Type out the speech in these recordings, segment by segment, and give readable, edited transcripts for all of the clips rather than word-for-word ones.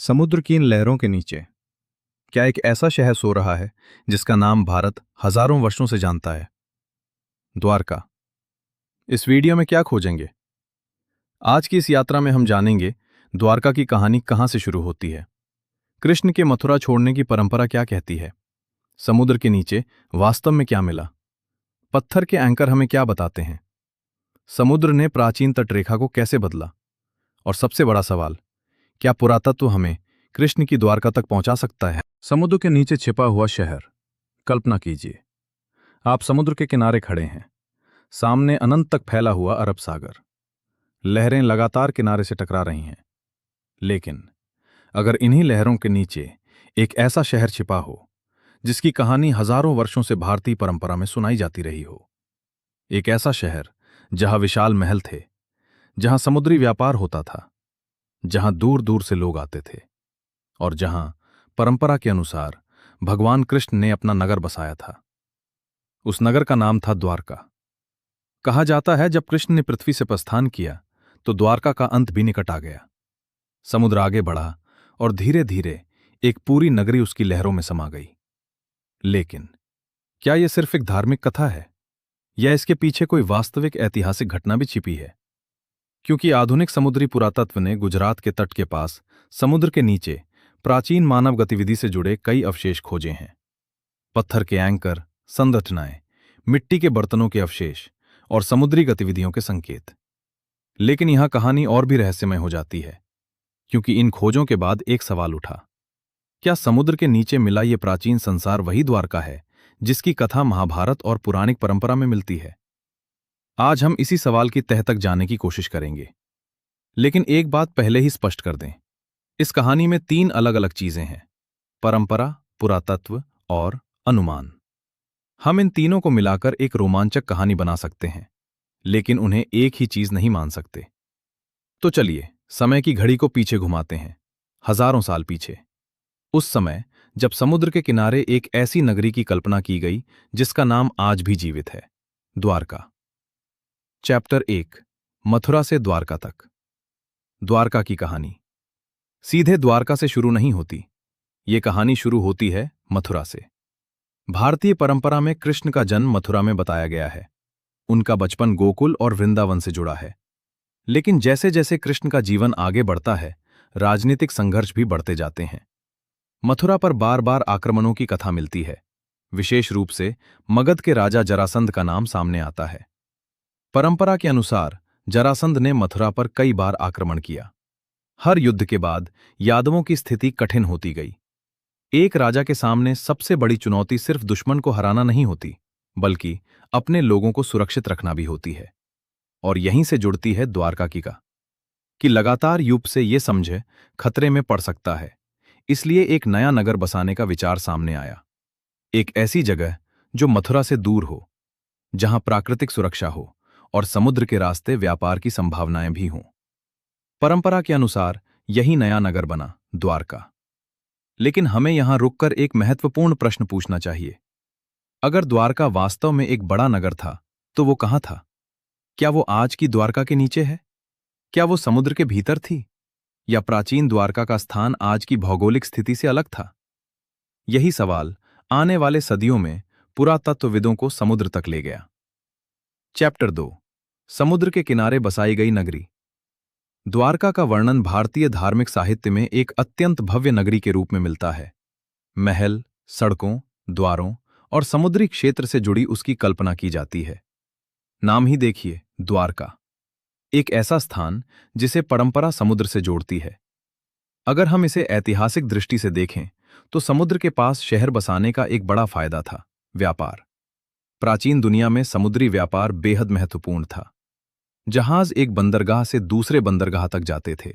समुद्र की इन लहरों के नीचे क्या एक ऐसा शहर सो रहा है जिसका नाम भारत हजारों वर्षों से जानता है? द्वारका। इस वीडियो में क्या खोजेंगे? आज की इस यात्रा में हम जानेंगे द्वारका की कहानी कहां से शुरू होती है, कृष्ण के मथुरा छोड़ने की परंपरा क्या कहती है, समुद्र के नीचे वास्तव में क्या मिला, पत्थर के एंकर हमें क्या बताते हैं, समुद्र ने प्राचीन तटरेखा को कैसे बदला, और सबसे बड़ा सवाल, क्या पुरातत्व हमें कृष्ण की द्वारका तक पहुंचा सकता है? समुद्र के नीचे छिपा हुआ शहर। कल्पना कीजिए, आप समुद्र के किनारे खड़े हैं, सामने अनंत तक फैला हुआ अरब सागर। लहरें लगातार किनारे से टकरा रही हैं। लेकिन अगर इन्हीं लहरों के नीचे एक ऐसा शहर छिपा हो जिसकी कहानी हजारों वर्षों से भारतीय परंपरा में सुनाई जाती रही हो, एक ऐसा शहर जहां विशाल महल थे, जहां समुद्री व्यापार होता था, जहां दूर दूर से लोग आते थे, और जहां परंपरा के अनुसार भगवान कृष्ण ने अपना नगर बसाया था, उस नगर का नाम था द्वारका। कहा जाता है जब कृष्ण ने पृथ्वी से प्रस्थान किया तो द्वारका का अंत भी निकट आ गया। समुद्र आगे बढ़ा और धीरे धीरे एक पूरी नगरी उसकी लहरों में समा गई। लेकिन क्या यह सिर्फ एक धार्मिक कथा है, या इसके पीछे कोई वास्तविक ऐतिहासिक घटना भी छिपी है? क्योंकि आधुनिक समुद्री पुरातत्व ने गुजरात के तट के पास समुद्र के नीचे प्राचीन मानव गतिविधि से जुड़े कई अवशेष खोजे हैं। पत्थर के एंकर, संरचनाएं, मिट्टी के बर्तनों के अवशेष और समुद्री गतिविधियों के संकेत। लेकिन यहां कहानी और भी रहस्यमय हो जाती है, क्योंकि इन खोजों के बाद एक सवाल उठा, क्या समुद्र के नीचे मिला ये प्राचीन संसार वही द्वारका है जिसकी कथा महाभारत और पुराणिक परंपरा में मिलती है? आज हम इसी सवाल की तह तक जाने की कोशिश करेंगे। लेकिन एक बात पहले ही स्पष्ट कर दें, इस कहानी में तीन अलग अलग चीजें हैं: परंपरा, पुरातत्व और अनुमान। हम इन तीनों को मिलाकर एक रोमांचक कहानी बना सकते हैं, लेकिन उन्हें एक ही चीज नहीं मान सकते। तो चलिए समय की घड़ी को पीछे घुमाते हैं, हजारों साल पीछे, उस समय जब समुद्र के किनारे एक ऐसी नगरी की कल्पना की गई जिसका नाम आज भी जीवित है, द्वारका। चैप्टर 1, मथुरा से द्वारका तक। द्वारका की कहानी सीधे द्वारका से शुरू नहीं होती। ये कहानी शुरू होती है मथुरा से। भारतीय परंपरा में कृष्ण का जन्म मथुरा में बताया गया है। उनका बचपन गोकुल और वृंदावन से जुड़ा है। लेकिन जैसे जैसे कृष्ण का जीवन आगे बढ़ता है, राजनीतिक संघर्ष भी बढ़ते जाते हैं। मथुरा पर बार बार आक्रमणों की कथा मिलती है। विशेष रूप से मगध के राजा जरासंध का नाम सामने आता है। परंपरा के अनुसार जरासंध ने मथुरा पर कई बार आक्रमण किया। हर युद्ध के बाद यादवों की स्थिति कठिन होती गई। एक राजा के सामने सबसे बड़ी चुनौती सिर्फ दुश्मन को हराना नहीं होती, बल्कि अपने लोगों को सुरक्षित रखना भी होती है। और यहीं से जुड़ती है द्वारका की का कि लगातार युद्ध से ये समझे खतरे में पड़ सकता है, इसलिए एक नया नगर बसाने का विचार सामने आया। एक ऐसी जगह जो मथुरा से दूर हो, जहां प्राकृतिक सुरक्षा हो और समुद्र के रास्ते व्यापार की संभावनाएं भी हों। परंपरा के अनुसार यही नया नगर बना, द्वारका। लेकिन हमें यहां रुककर एक महत्वपूर्ण प्रश्न पूछना चाहिए। अगर द्वारका वास्तव में एक बड़ा नगर था, तो वो कहां था? क्या वो आज की द्वारका के नीचे है? क्या वो समुद्र के भीतर थी? या प्राचीन द्वारका का स्थान आज की भौगोलिक स्थिति से अलग था? यही सवाल आने वाले सदियों में पुरातत्वविदों को समुद्र तक ले गया। चैप्टर 2, समुद्र के किनारे बसाई गई नगरी। द्वारका का वर्णन भारतीय धार्मिक साहित्य में एक अत्यंत भव्य नगरी के रूप में मिलता है। महल, सड़कों, द्वारों और समुद्री क्षेत्र से जुड़ी उसकी कल्पना की जाती है। नाम ही देखिए, द्वारका, एक ऐसा स्थान जिसे परंपरा समुद्र से जोड़ती है। अगर हम इसे ऐतिहासिक दृष्टि से देखें तो समुद्र के पास शहर बसाने का एक बड़ा फायदा था, व्यापार। प्राचीन दुनिया में समुद्री व्यापार बेहद महत्वपूर्ण था। जहाज एक बंदरगाह से दूसरे बंदरगाह तक जाते थे।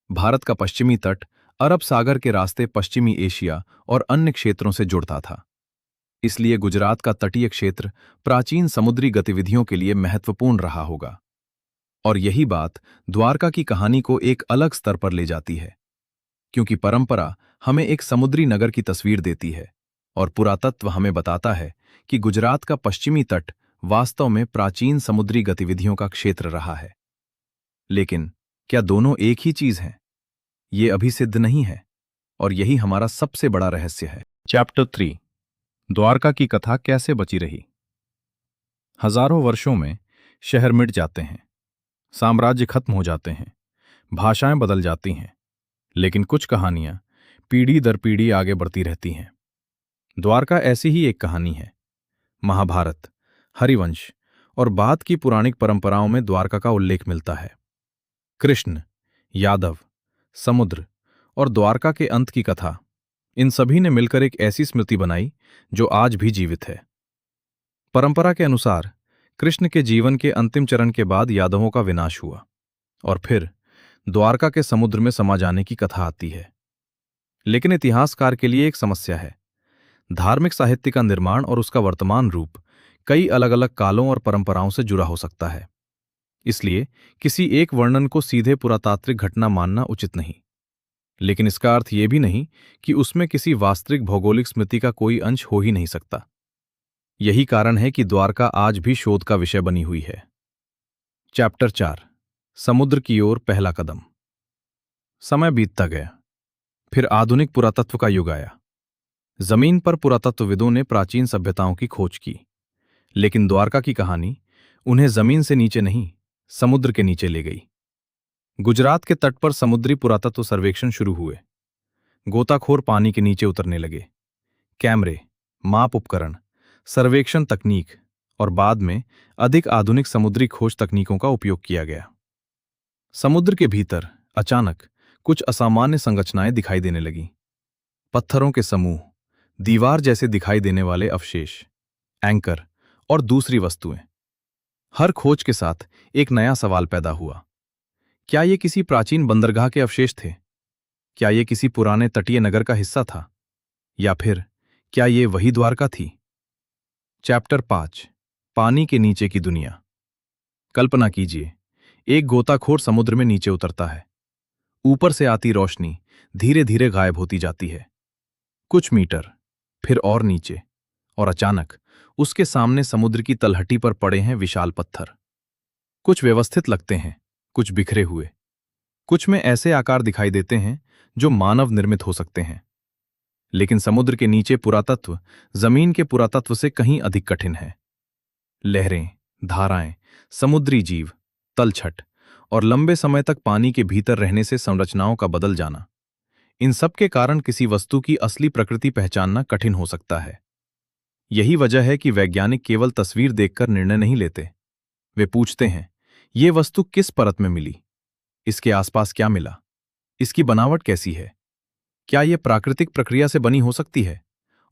भारत का पश्चिमी तट अरब सागर के रास्ते पश्चिमी एशिया और अन्य क्षेत्रों से जुड़ता था। इसलिए गुजरात का तटीय क्षेत्र प्राचीन समुद्री गतिविधियों के लिए महत्वपूर्ण रहा होगा। और यही बात द्वारका की कहानी को एक अलग स्तर पर ले जाती है, क्योंकि परंपरा हमें एक समुद्री नगर की तस्वीर देती है और पुरातत्व हमें बताता है कि गुजरात का पश्चिमी तट वास्तव में प्राचीन समुद्री गतिविधियों का क्षेत्र रहा है। लेकिन क्या दोनों एक ही चीज हैं? ये अभी सिद्ध नहीं है, और यही हमारा सबसे बड़ा रहस्य है। चैप्टर 3, द्वारका की कथा कैसे बची रही। हजारों वर्षों में शहर मिट जाते हैं, साम्राज्य खत्म हो जाते हैं, भाषाएं बदल जाती हैं, लेकिन कुछ कहानियां पीढ़ी दर पीढ़ी आगे बढ़ती रहती हैं। द्वारका ऐसी ही एक कहानी है। महाभारत, हरिवंश और बाद की पुराणिक परंपराओं में द्वारका का उल्लेख मिलता है। कृष्ण, यादव, समुद्र और द्वारका के अंत की कथा, इन सभी ने मिलकर एक ऐसी स्मृति बनाई जो आज भी जीवित है। परंपरा के अनुसार कृष्ण के जीवन के अंतिम चरण के बाद यादवों का विनाश हुआ और फिर द्वारका के समुद्र में समा जाने की कथा आती है। लेकिन इतिहासकार के लिए एक समस्या है। धार्मिक साहित्य का निर्माण और उसका वर्तमान रूप कई अलग अलग कालों और परंपराओं से जुड़ा हो सकता है। इसलिए किसी एक वर्णन को सीधे पुरातात्विक घटना मानना उचित नहीं। लेकिन इसका अर्थ यह भी नहीं कि उसमें किसी वास्तविक भौगोलिक स्मृति का कोई अंश हो ही नहीं सकता। यही कारण है कि द्वारका आज भी शोध का विषय बनी हुई है। चैप्टर 4, समुद्र की ओर पहला कदम। समय बीतता गया, फिर आधुनिक पुरातत्व का युग आया। जमीन पर पुरातत्वविदों ने प्राचीन सभ्यताओं की खोज की, लेकिन द्वारका की कहानी उन्हें जमीन से नीचे नहीं, समुद्र के नीचे ले गई। गुजरात के तट पर समुद्री पुरातत्व सर्वेक्षण शुरू हुए। गोताखोर पानी के नीचे उतरने लगे। कैमरे, माप उपकरण, सर्वेक्षण तकनीक और बाद में अधिक आधुनिक समुद्री खोज तकनीकों का उपयोग किया गया। समुद्र के भीतर अचानक कुछ असामान्य संरचनाएं दिखाई देने लगीं। पत्थरों के समूह, दीवार जैसे दिखाई देने वाले अवशेष, एंकर और दूसरी वस्तुएं। हर खोज के साथ एक नया सवाल पैदा हुआ। क्या ये किसी प्राचीन बंदरगाह के अवशेष थे? क्या ये किसी पुराने तटीय नगर का हिस्सा था? या फिर क्या ये वही द्वारका थी? चैप्टर 5, पानी के नीचे की दुनिया। कल्पना कीजिए, एक गोताखोर समुद्र में नीचे उतरता है। ऊपर से आती रोशनी धीरे धीरे गायब होती जाती है। कुछ मीटर, फिर और नीचे, और अचानक उसके सामने समुद्र की तलहटी पर पड़े हैं विशाल पत्थर। कुछ व्यवस्थित लगते हैं, कुछ बिखरे हुए। कुछ में ऐसे आकार दिखाई देते हैं जो मानव निर्मित हो सकते हैं। लेकिन समुद्र के नीचे पुरातत्व जमीन के पुरातत्व से कहीं अधिक कठिन है। लहरें, धाराएं, समुद्री जीव, तलछट और लंबे समय तक पानी के भीतर रहने से संरचनाओं का बदल जाना, इन सब के कारण किसी वस्तु की असली प्रकृति पहचानना कठिन हो सकता है। यही वजह है कि वैज्ञानिक केवल तस्वीर देखकर निर्णय नहीं लेते। वे पूछते हैं, ये वस्तु किस परत में मिली? इसके आसपास क्या मिला? इसकी बनावट कैसी है? क्या यह प्राकृतिक प्रक्रिया से बनी हो सकती है?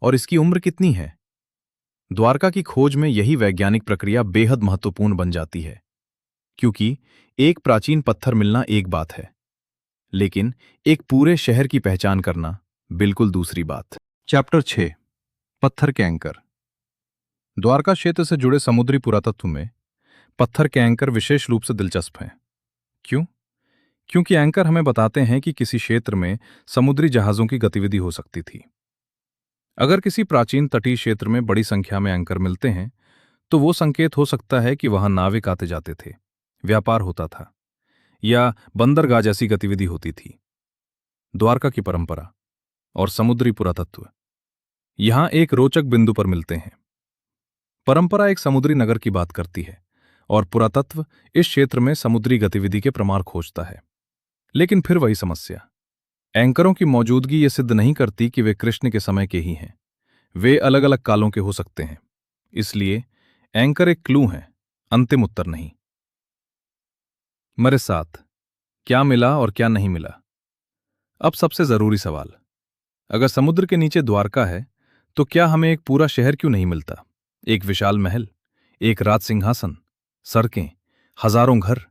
और इसकी उम्र कितनी है? द्वारका की खोज में यही वैज्ञानिक प्रक्रिया बेहद महत्वपूर्ण बन जाती है, क्योंकि एक प्राचीन पत्थर मिलना एक बात है, लेकिन एक पूरे शहर की पहचान करना बिल्कुल दूसरी बात। चैप्टर 6, पत्थर के एंकर। द्वारका क्षेत्र से जुड़े समुद्री पुरातत्व में पत्थर के एंकर विशेष रूप से दिलचस्प हैं। क्यों? क्योंकि एंकर हमें बताते हैं कि किसी क्षेत्र में समुद्री जहाजों की गतिविधि हो सकती थी। अगर किसी प्राचीन तटीय क्षेत्र में बड़ी संख्या में एंकर मिलते हैं, तो वो संकेत हो सकता है कि वहां नाविक आते जाते थे, व्यापार होता था, या बंदरगाह जैसी गतिविधि होती थी। द्वारका की परंपरा और समुद्री पुरातत्व यहां एक रोचक बिंदु पर मिलते हैं। परंपरा एक समुद्री नगर की बात करती है और पुरातत्व इस क्षेत्र में समुद्री गतिविधि के प्रमाण खोजता है। लेकिन फिर वही समस्या, एंकरों की मौजूदगी ये सिद्ध नहीं करती कि वे कृष्ण के समय के ही हैं। वे अलग अलग कालों के हो सकते हैं। इसलिए एंकर एक क्लू हैं, अंतिम उत्तर नहीं। मेरे साथ क्या मिला और क्या नहीं मिला। अब सबसे जरूरी सवाल, अगर समुद्र के नीचे द्वारका है, तो क्या हमें एक पूरा शहर क्यों नहीं मिलता? एक विशाल महल, एक राज सिंहासन, सड़कें, हजारों घर,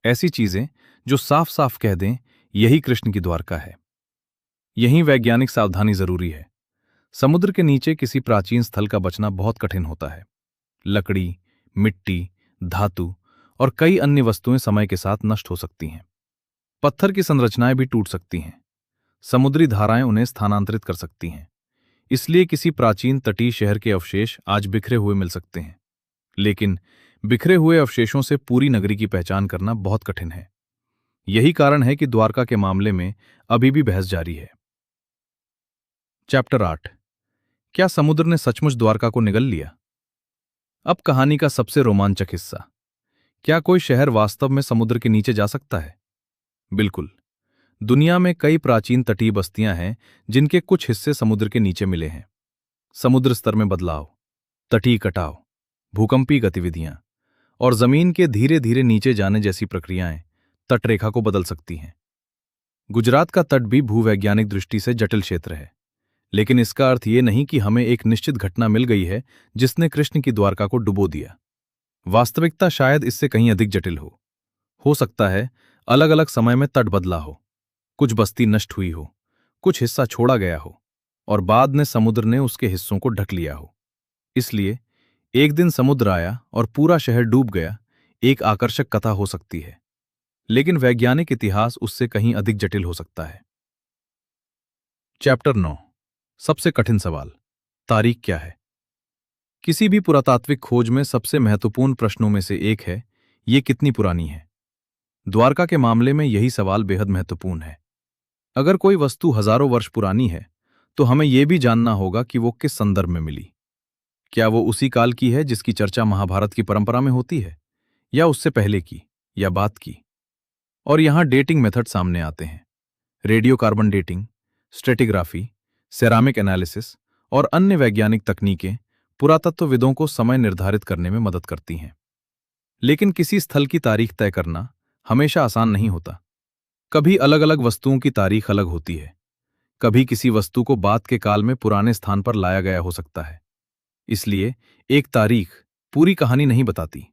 ऐसी चीजें जो साफ साफ कह दें यही कृष्ण की द्वारका है। यही वैज्ञानिक सावधानी जरूरी है। समुद्र के नीचे किसी प्राचीन स्थल का बचना बहुत कठिन होता है। लकड़ी, मिट्टी, धातु और कई अन्य वस्तुएं समय के साथ नष्ट हो सकती हैं। पत्थर की संरचनाएं भी टूट सकती हैं। समुद्री धाराएं उन्हें स्थानांतरित कर सकती हैं। इसलिए किसी प्राचीन तटीय शहर के अवशेष आज बिखरे हुए मिल सकते हैं, लेकिन बिखरे हुए अवशेषों से पूरी नगरी की पहचान करना बहुत कठिन है। यही कारण है कि द्वारका के मामले में अभी भी बहस जारी है। चैप्टर 8। क्या समुद्र ने सचमुच द्वारका को निगल लिया? अब कहानी का सबसे रोमांचक हिस्सा। क्या कोई शहर वास्तव में समुद्र के नीचे जा सकता है? बिल्कुल। दुनिया में कई प्राचीन तटीय बस्तियां हैं जिनके कुछ हिस्से समुद्र के नीचे मिले हैं। समुद्र स्तर में बदलाव, तटीय कटाव, भूकंपीय गतिविधियां और जमीन के धीरे धीरे नीचे जाने जैसी प्रक्रियाएं तटरेखा को बदल सकती हैं। गुजरात का तट भी भूवैज्ञानिक दृष्टि से जटिल क्षेत्र है, लेकिन इसका अर्थ ये नहीं कि हमें एक निश्चित घटना मिल गई है जिसने कृष्ण की द्वारका को डुबो दिया। वास्तविकता शायद इससे कहीं अधिक जटिल हो सकता है अलग अलग समय में तट बदला हो, कुछ बस्ती नष्ट हुई हो, कुछ हिस्सा छोड़ा गया हो और बाद में समुद्र ने उसके हिस्सों को ढक लिया हो। इसलिए एक दिन समुद्र आया और पूरा शहर डूब गया, एक आकर्षक कथा हो सकती है, लेकिन वैज्ञानिक इतिहास उससे कहीं अधिक जटिल हो सकता है। चैप्टर 9। सबसे कठिन सवाल, तारीख क्या है? किसी भी पुरातात्विक खोज में सबसे महत्वपूर्ण प्रश्नों में से एक है, ये कितनी पुरानी है? द्वारका के मामले में यही सवाल बेहद महत्वपूर्ण है। अगर कोई वस्तु हजारों वर्ष पुरानी है, तो हमें यह भी जानना होगा कि वो किस संदर्भ में मिली। क्या वो उसी काल की है जिसकी चर्चा महाभारत की परंपरा में होती है, या उससे पहले की, या बाद की? और यहां डेटिंग मेथड सामने आते हैं। Radio carbon dating, stratigraphy, ceramic analysis और अन्य वैज्ञानिक तकनीकें पुरातत्वविदों को समय निर्धारित करने में मदद करती हैं। लेकिन किसी स्थल की तारीख तय करना हमेशा आसान नहीं होता। कभी अलग अलग वस्तुओं की तारीख अलग होती है, कभी किसी वस्तु को बाद के काल में पुराने स्थान पर लाया गया हो सकता है। इसलिए एक तारीख पूरी कहानी नहीं बताती,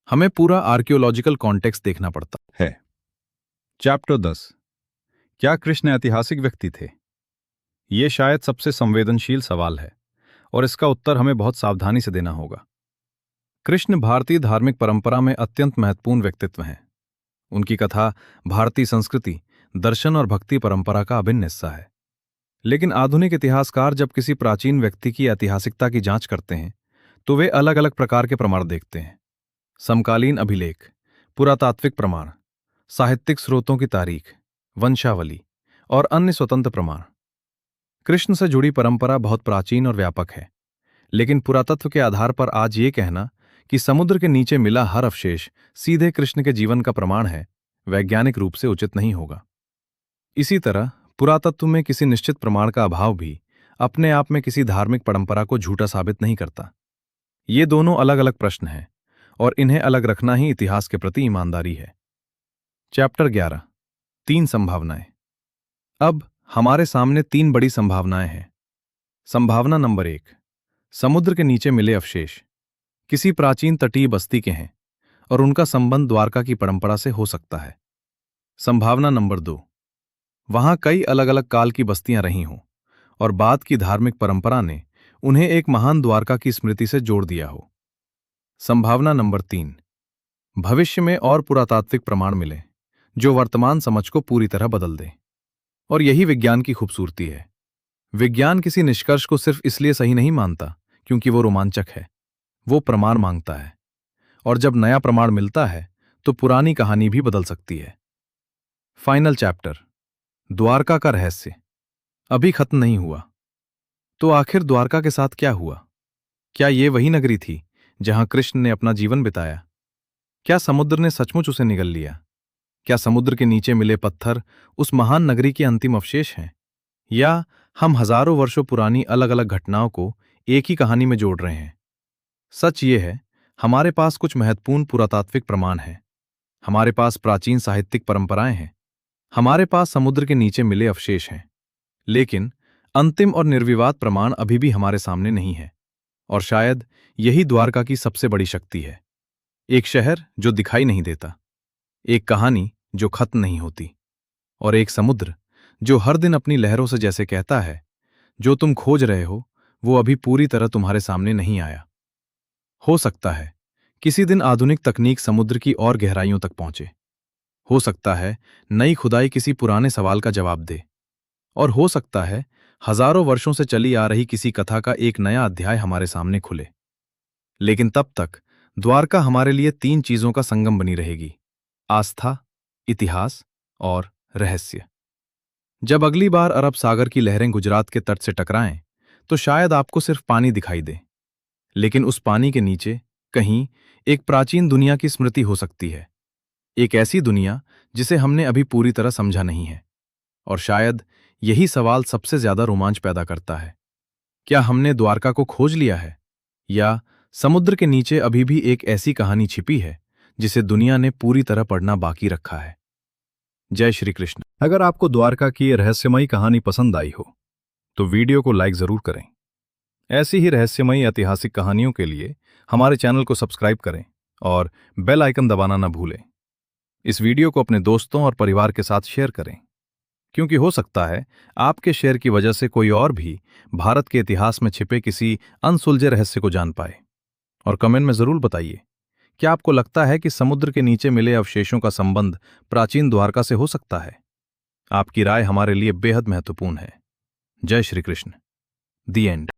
हमें पूरा आर्कियोलॉजिकल कॉन्टेक्स्ट देखना पड़ता है। चैप्टर 10। क्या कृष्ण ऐतिहासिक व्यक्ति थे? ये शायद सबसे संवेदनशील सवाल है और इसका उत्तर हमें बहुत सावधानी से देना होगा। कृष्ण भारतीय धार्मिक परंपरा में अत्यंत महत्वपूर्ण व्यक्तित्व हैं। उनकी कथा भारतीय संस्कृति, दर्शन और भक्ति परंपरा का अभिन्न हिस्सा है। लेकिन आधुनिक इतिहासकार जब किसी प्राचीन व्यक्ति की ऐतिहासिकता की जांच करते हैं, तो वे अलग अलग प्रकार के प्रमाण देखते हैं। समकालीन अभिलेख, पुरातात्विक प्रमाण, साहित्यिक स्रोतों की तारीख, वंशावली और अन्य स्वतंत्र प्रमाण। कृष्ण से जुड़ी परंपरा बहुत प्राचीन और व्यापक है, लेकिन पुरातत्व के आधार पर आज ये कहना कि समुद्र के नीचे मिला हर अवशेष सीधे कृष्ण के जीवन का प्रमाण है, वैज्ञानिक रूप से उचित नहीं होगा। इसी तरह पुरातत्व में किसी निश्चित प्रमाण का अभाव भी अपने आप में किसी धार्मिक परंपरा को झूठा साबित नहीं करता। ये दोनों अलग अलग प्रश्न हैं और इन्हें अलग रखना ही इतिहास के प्रति ईमानदारी है। चैप्टर 11। 3 संभावनाएं। अब हमारे सामने 3 बड़ी संभावनाएं हैं। संभावना नंबर 1, समुद्र के नीचे मिले अवशेष किसी प्राचीन तटीय बस्ती के हैं और उनका संबंध द्वारका की परंपरा से हो सकता है। संभावना नंबर 2, वहां कई अलग अलग काल की बस्तियां रही हों और बाद की धार्मिक परंपरा ने उन्हें एक महान द्वारका की स्मृति से जोड़ दिया हो। संभावना नंबर 3, भविष्य में और पुरातात्विक प्रमाण मिले जो वर्तमान समझ को पूरी तरह बदल दें। और यही विज्ञान की खूबसूरती है। विज्ञान किसी निष्कर्ष को सिर्फ इसलिए सही नहीं मानता क्योंकि वो रोमांचक है, वो प्रमाण मांगता है। और जब नया प्रमाण मिलता है तो पुरानी कहानी भी बदल सकती है। फाइनल चैप्टर, द्वारका का रहस्य अभी खत्म नहीं हुआ। तो आखिर द्वारका के साथ क्या हुआ? क्या ये वही नगरी थी जहां कृष्ण ने अपना जीवन बिताया? क्या समुद्र ने सचमुच उसे निगल लिया? क्या समुद्र के नीचे मिले पत्थर उस महान नगरी के अंतिम अवशेष हैं, या हम हजारों वर्षों पुरानी अलग अलग घटनाओं को एक ही कहानी में जोड़ रहे हैं? सच ये है, हमारे पास कुछ महत्वपूर्ण पुरातात्विक प्रमाण हैं, हमारे पास प्राचीन साहित्यिक परंपराएं हैं, हमारे पास समुद्र के नीचे मिले अवशेष हैं, लेकिन अंतिम और निर्विवाद प्रमाण अभी भी हमारे सामने नहीं है। और शायद यही द्वारका की सबसे बड़ी शक्ति है। एक शहर जो दिखाई नहीं देता, एक कहानी जो खत्म नहीं होती, और एक समुद्र जो हर दिन अपनी लहरों से जैसे कहता है, जो तुम खोज रहे हो वो अभी पूरी तरह तुम्हारे सामने नहीं आया। हो सकता है किसी दिन आधुनिक तकनीक समुद्र की और गहराइयों तक पहुंचे, हो सकता है नई खुदाई किसी पुराने सवाल का जवाब दे, और हो सकता है हजारों वर्षों से चली आ रही किसी कथा का एक नया अध्याय हमारे सामने खुले। लेकिन तब तक द्वारका हमारे लिए 3 चीजों का संगम बनी रहेगी: आस्था, इतिहास और रहस्य। जब अगली बार अरब सागर की लहरें गुजरात के तट से टकराएं, तो शायद आपको सिर्फ पानी दिखाई दे, लेकिन उस पानी के नीचे कहीं एक प्राचीन दुनिया की स्मृति हो सकती है। एक ऐसी दुनिया जिसे हमने अभी पूरी तरह समझा नहीं है। और शायद यही सवाल सबसे ज्यादा रोमांच पैदा करता है। क्या हमने द्वारका को खोज लिया है, या समुद्र के नीचे अभी भी एक ऐसी कहानी छिपी है जिसे दुनिया ने पूरी तरह पढ़ना बाकी रखा है? जय श्री कृष्ण। अगर आपको द्वारका की ये रहस्यमयी कहानी पसंद आई हो तो वीडियो को लाइक जरूर करें। ऐसी ही रहस्यमयी ऐतिहासिक कहानियों के लिए हमारे चैनल को सब्सक्राइब करें और बेल आइकन दबाना न भूलें। इस वीडियो को अपने दोस्तों और परिवार के साथ शेयर करें, क्योंकि हो सकता है आपके शेयर की वजह से कोई और भी भारत के इतिहास में छिपे किसी अनसुलझे रहस्य को जान पाए। और कमेंट में जरूर बताइए, क्या आपको लगता है कि समुद्र के नीचे मिले अवशेषों का संबंध प्राचीन द्वारका से हो सकता है? आपकी राय हमारे लिए बेहद महत्वपूर्ण है। जय श्री कृष्ण। दी एंड।